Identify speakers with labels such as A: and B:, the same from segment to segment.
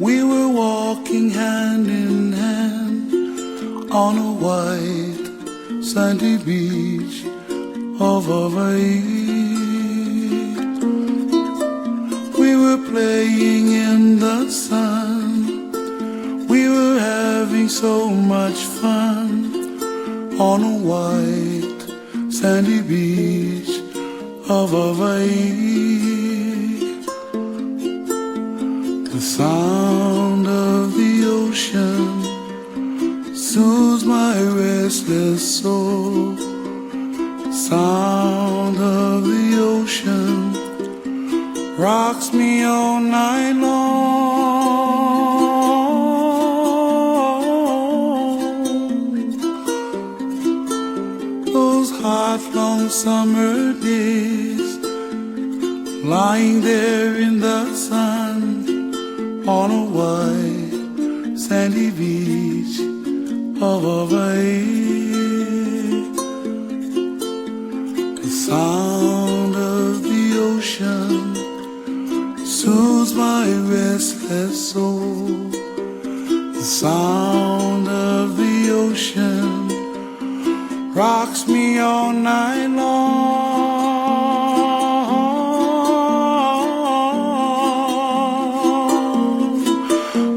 A: We were walking hand in hand on a white sandy beach of Hawaii. We were playing in the sun. We were having so much fun on a white sandy beach of Hawaii. The sound of the ocean soothes my restless soul. Sound of the ocean rocks me all night long. Those hot, long summer days, lying there in the sun on a white sandy beach of Hawaii. The sound of the ocean soothes my restless soul. The sound of the ocean rocks me all night long.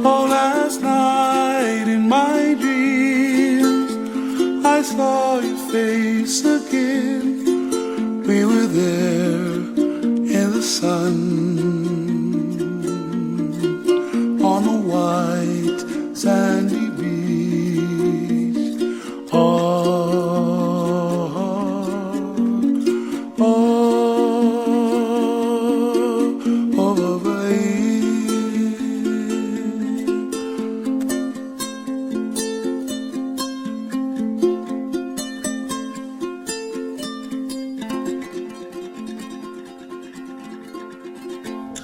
A: Oh, last night in my dreams I saw your face again. We were there in the sun on a white sandy beach.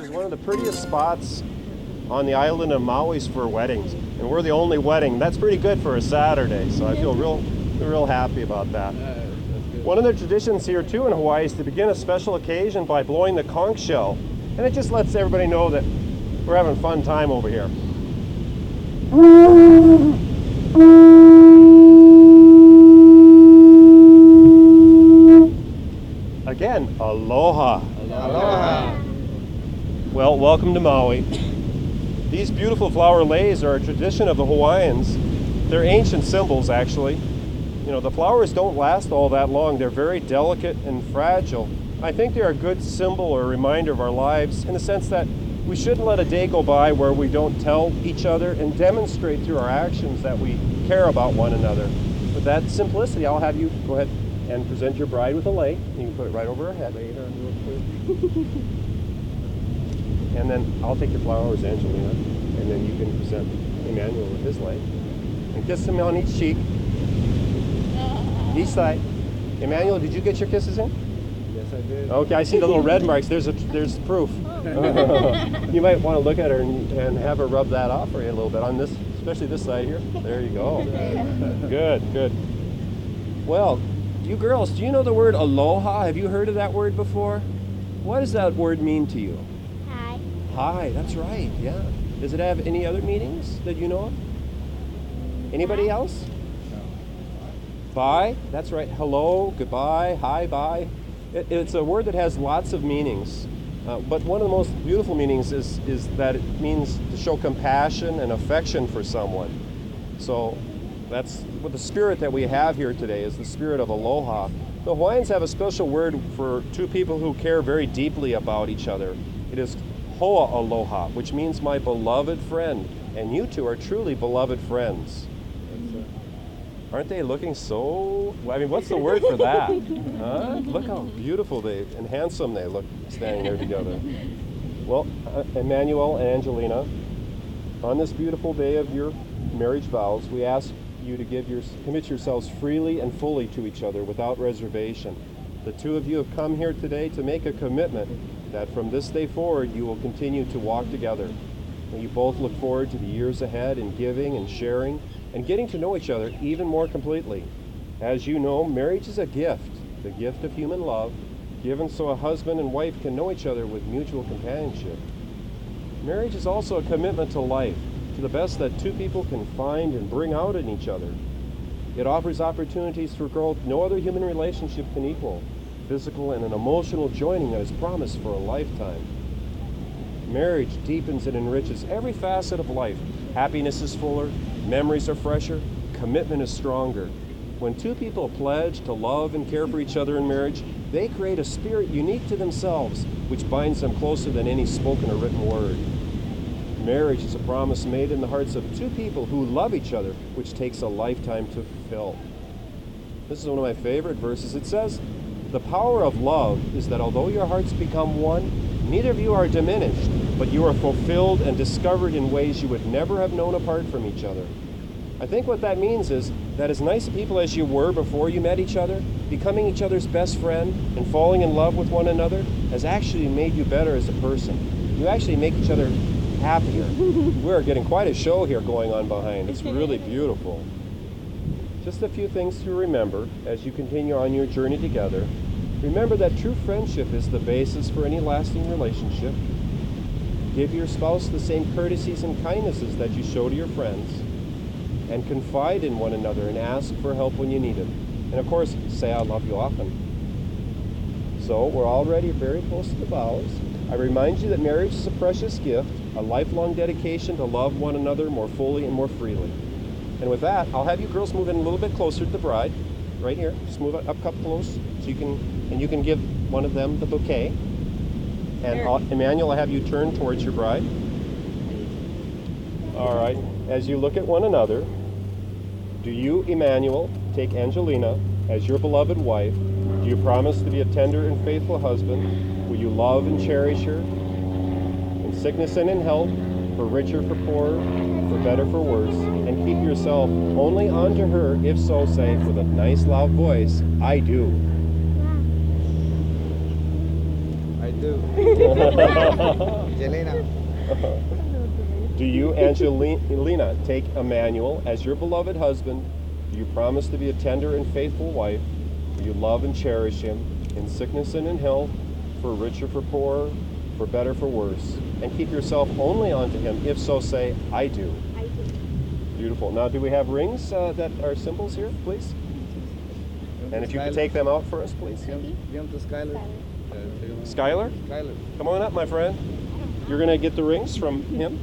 B: One of the prettiest spots on the island of Maui is for weddings, and we're the only wedding. That's pretty good for a Saturday, so I feel real happy about that. One of the traditions here too in Hawaii is to begin a special occasion by blowing the conch shell, and it just lets everybody know that we're having a fun time over here. Again, aloha.
C: Aloha.
B: Well, welcome to Maui. These beautiful flower leis are a tradition of the Hawaiians. They're ancient symbols, actually. You know, the flowers don't last all that long. They're very delicate and fragile. I think they're a good symbol or a reminder of our lives in the sense that we shouldn't let a day go by where we don't tell each other and demonstrate through our actions that we care about one another. With that simplicity, I'll have you go ahead and present your bride with a lei. You can put it right over her head. And then I'll take your flowers, Angelina, and then you can present Emmanuel with his lei. And kiss him on each cheek, each side. Emmanuel, did you get your kisses in?
C: Yes, I did.
B: Okay, I see the little red marks. There's proof. You might want to look at her and have her rub that off for you a little bit on this, especially this side here. There you go. Good. Well, you girls, do you know the word aloha? Have you heard of that word before? What does that word mean to you? Hi, that's right, yeah. Does it have any other meanings that you know of? Anybody else?
C: No.
B: Bye, that's right. Hello, goodbye, hi, bye. It's a word that has lots of meanings. But one of the most beautiful meanings is that it means to show compassion and affection for someone. So that's what the spirit that we have here today is the spirit of aloha. The Hawaiians have a special word for two people who care very deeply about each other. It is Hoa aloha, which means my beloved friend. And you two are truly beloved friends. Aren't they looking so, I mean, what's the word for that? Huh? Look how beautiful and handsome they look standing there together. Well, Emmanuel and Angelina, on this beautiful day of your marriage vows, we ask you to commit yourselves freely and fully to each other without reservation. The two of you have come here today to make a commitment that from this day forward you will continue to walk together. And you both look forward to the years ahead in giving and sharing and getting to know each other even more completely. As you know, marriage is a gift, the gift of human love, given so a husband and wife can know each other with mutual companionship. Marriage is also a commitment to life, to the best that two people can find and bring out in each other. It offers opportunities for growth no other human relationship can equal, physical and an emotional joining that is promised for a lifetime. Marriage deepens and enriches every facet of life. Happiness is fuller, memories are fresher, commitment is stronger. When two people pledge to love and care for each other in marriage, they create a spirit unique to themselves, which binds them closer than any spoken or written word. Marriage is a promise made in the hearts of two people who love each other, which takes a lifetime to fulfill. This is one of my favorite verses. It says, "The power of love is that although your hearts become one, neither of you are diminished, but you are fulfilled and discovered in ways you would never have known apart from each other." I think what that means is that as nice people as you were before you met each other, becoming each other's best friend and falling in love with one another has actually made you better as a person. You actually make each other happier. We're getting quite a show here going on behind. It's really beautiful. Just a few things to remember as you continue on your journey together. Remember that true friendship is the basis for any lasting relationship. Give your spouse the same courtesies and kindnesses that you show to your friends. And confide in one another and ask for help when you need it. And of course, say I love you often. So we're already very close to the vows. I remind you that marriage is a precious gift, a lifelong dedication to love one another more fully and more freely. And with that, I'll have you girls move in a little bit closer to the bride, right here. Just move up close, so you can give one of them the bouquet. And Emmanuel, I have you turn towards your bride. All right. As you look at one another, do you, Emmanuel, take Angelina as your beloved wife? Do you promise to be a tender and faithful husband? Will you love and cherish her in sickness and in health, for richer, for poorer, for better, for worse, and keep yourself only unto her, if so, say with a nice loud voice, I do.
C: I do. Angelina.
B: Do you, Angelina, take Emmanuel as your beloved husband? Do you promise to be a tender and faithful wife? Will you love and cherish him in sickness and in health, for richer, for poorer, for better, for worse, and keep yourself only unto him? If so, say, I do.
D: I do.
B: Beautiful. Now, do we have rings that are symbols here, please? And if you could take them out for us, please.
C: Give them to Skylar.
B: Skylar,
C: Skylar.
B: come on up, my friend. You're going to get the rings from him.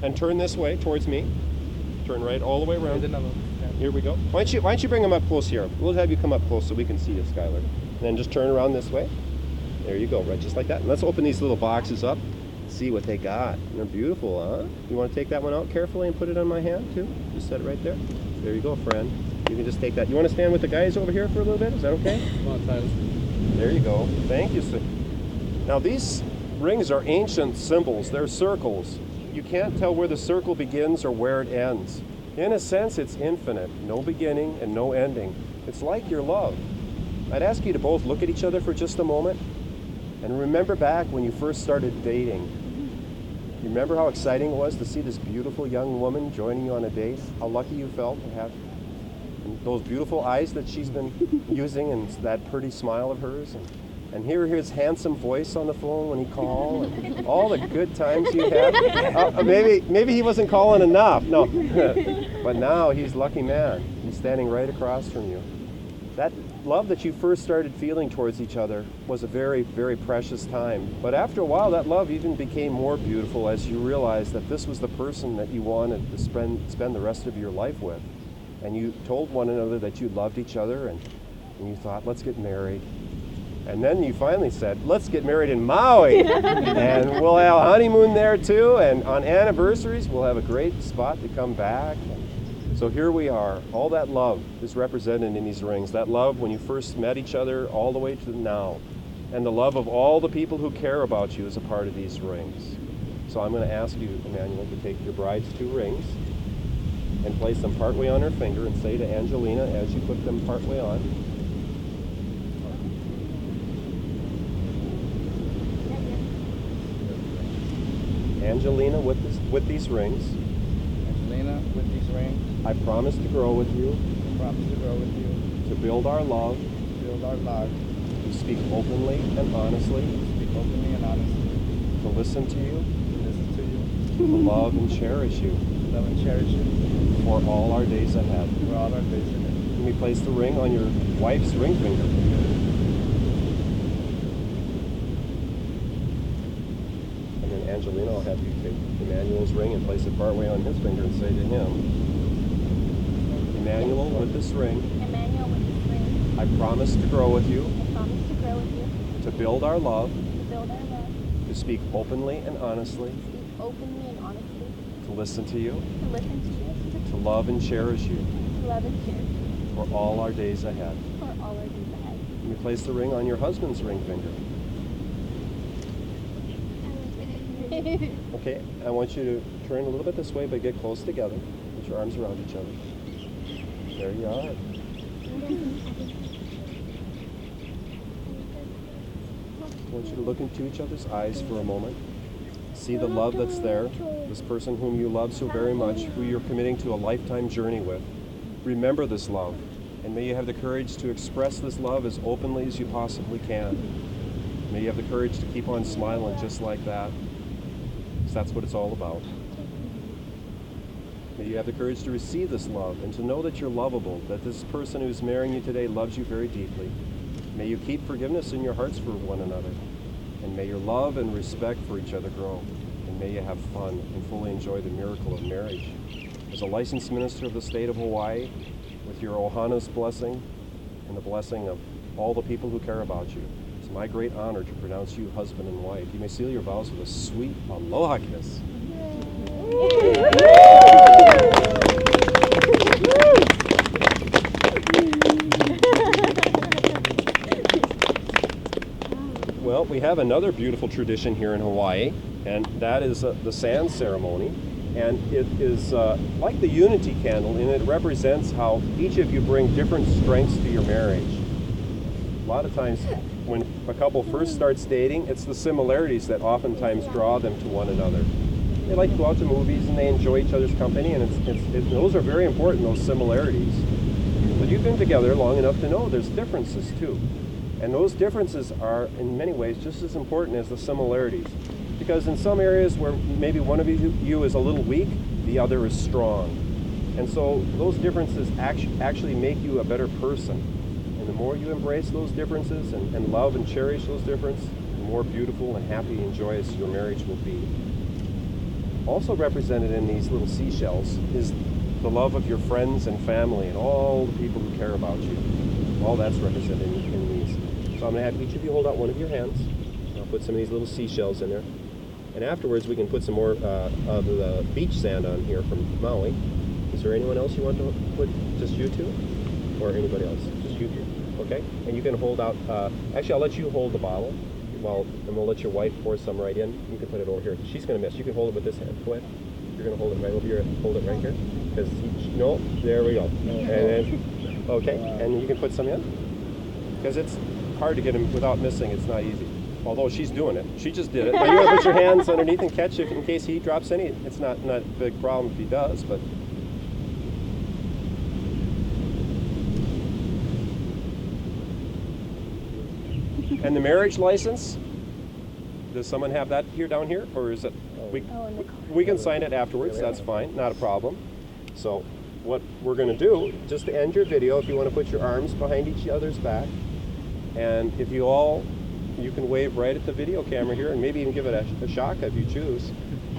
B: And turn this way towards me. Turn right all the way around. Here we go. Why don't you bring them up close here? We'll have you come up close so we can see you, Skylar. And then just turn around this way. There you go, right, just like that. And let's open these little boxes up. See what they got. They're beautiful, huh? You want to take that one out carefully and put it on my hand too? Just set it right there. There you go, friend. You can just take that. You want to stand with the guys over here for a little bit? Is that okay?
C: Come on, Silas.
B: There you go. Thank you, sir. Now these rings are ancient symbols. They're circles. You can't tell where the circle begins or where it ends. In a sense, it's infinite, no beginning and no ending. It's like your love. I'd ask you to both look at each other for just a moment and remember back when you first started dating. You remember how exciting it was to see this beautiful young woman joining you on a date? How lucky you felt to have those beautiful eyes that she's been using and that pretty smile of hers. And hear his handsome voice on the phone when he called, and all the good times you had. Maybe he wasn't calling enough. No, but now he's lucky man. He's standing right across from you. That love that you first started feeling towards each other was a very, very precious time. But after a while, that love even became more beautiful as you realized that this was the person that you wanted to spend the rest of your life with. And you told one another that you loved each other, and you thought, let's get married. And then you finally said, let's get married in Maui. And we'll have a honeymoon there too. And on anniversaries, we'll have a great spot to come back. So here we are. All that love is represented in these rings. That love when you first met each other all the way to now. And the love of all the people who care about you is a part of these rings. So I'm going to ask you, Emmanuel, to take your bride's 2 rings and place them partway on her finger and say to Angelina as you put them partway on, Angelina, with these rings,
C: Angelina, with these rings,
B: I promise to grow with you,
C: I promise to grow with you,
B: to build our love,
C: to build our love,
B: to speak openly and honestly,
C: to speak openly and honestly,
B: to listen to you,
C: to listen to you,
B: to love and cherish you
C: love and cherish you
B: for all our days ahead.
C: for all our days ahead.
B: Let me place the ring on your wife's ring finger. And then Angelina, I'll have you take Emmanuel's ring and place it partway on his finger and say to him, Emmanuel, with this ring,
D: Emmanuel, with this ring,
B: I promise to grow with you,
D: I promise to grow with you,
B: to build our love,
D: to build our love,
B: to speak openly and honestly,
D: to speak openly and honestly,
B: to listen to you,
D: to listen to you,
B: to love and cherish you
D: to love and cherish you
B: for all our days ahead.
D: for all our days ahead.
B: Let me place the ring on your husband's ring finger. Okay, I want you to turn a little bit this way, but get close together. Put your arms around each other. There you are. I want you to look into each other's eyes for a moment. See the love that's there. This person whom you love so very much, who you're committing to a lifetime journey with. Remember this love, and may you have the courage to express this love as openly as you possibly can. May you have the courage to keep on smiling just like that, because that's what it's all about. May you have the courage to receive this love and to know that you're lovable, that this person who's marrying you today loves you very deeply. May you keep forgiveness in your hearts for one another, and may your love and respect for each other grow, and may you have fun and fully enjoy the miracle of marriage. As a licensed minister of the state of Hawaii, with your Ohana's blessing and the blessing of all the people who care about you, it's my great honor to pronounce you husband and wife. You may seal your vows with a sweet aloha kiss. Well, we have another beautiful tradition here in Hawaii, and that is the sand ceremony. And it is like the unity candle, and it represents how each of you bring different strengths to your marriage. A lot of times when a couple first starts dating, it's the similarities that oftentimes draw them to one another. They like to go out to movies and they enjoy each other's company, and those are very important, those similarities. But you've been together long enough to know there's differences too. And those differences are in many ways just as important as the similarities. Because in some areas where maybe one of you is a little weak, the other is strong. And so those differences actually make you a better person. And the more you embrace those differences and love and cherish those differences, the more beautiful and happy and joyous your marriage will be. Also represented in these little seashells is the love of your friends and family and all the people who care about you. All that's represented in these. So I'm going to have each of you hold out one of your hands. I'll put some of these little seashells in there. And afterwards we can put some more of the beach sand on here from Maui. Is there anyone else you want to put? Just you two? Or anybody else? Just you two. Okay? And you can hold out, actually I'll let you hold the bottle. And we'll let your wife pour some right in. You can put it over here. She's going to miss. You can hold it with this hand. Go ahead. You're going to hold it right over here. Hold it right here. No, there we go. And then, okay. And you can put some in. Because it's hard to get him without missing. It's not easy. Although she's doing it. She just did it. Now you want to put your hands underneath and catch it in case he drops any. It's not a big problem if he does, but. And the marriage license, does someone have that here down here, or is it? We can sign it afterwards. That's fine, not a problem. So, what we're going to do, just to end your video, if you want to put your arms behind each other's back, and if you can wave right at the video camera here, and maybe even give it a shaka if you choose.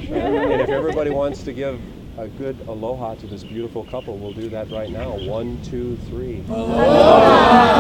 B: And if everybody wants to give a good aloha to this beautiful couple, we'll do that right now. 1, 2, 3. Aloha!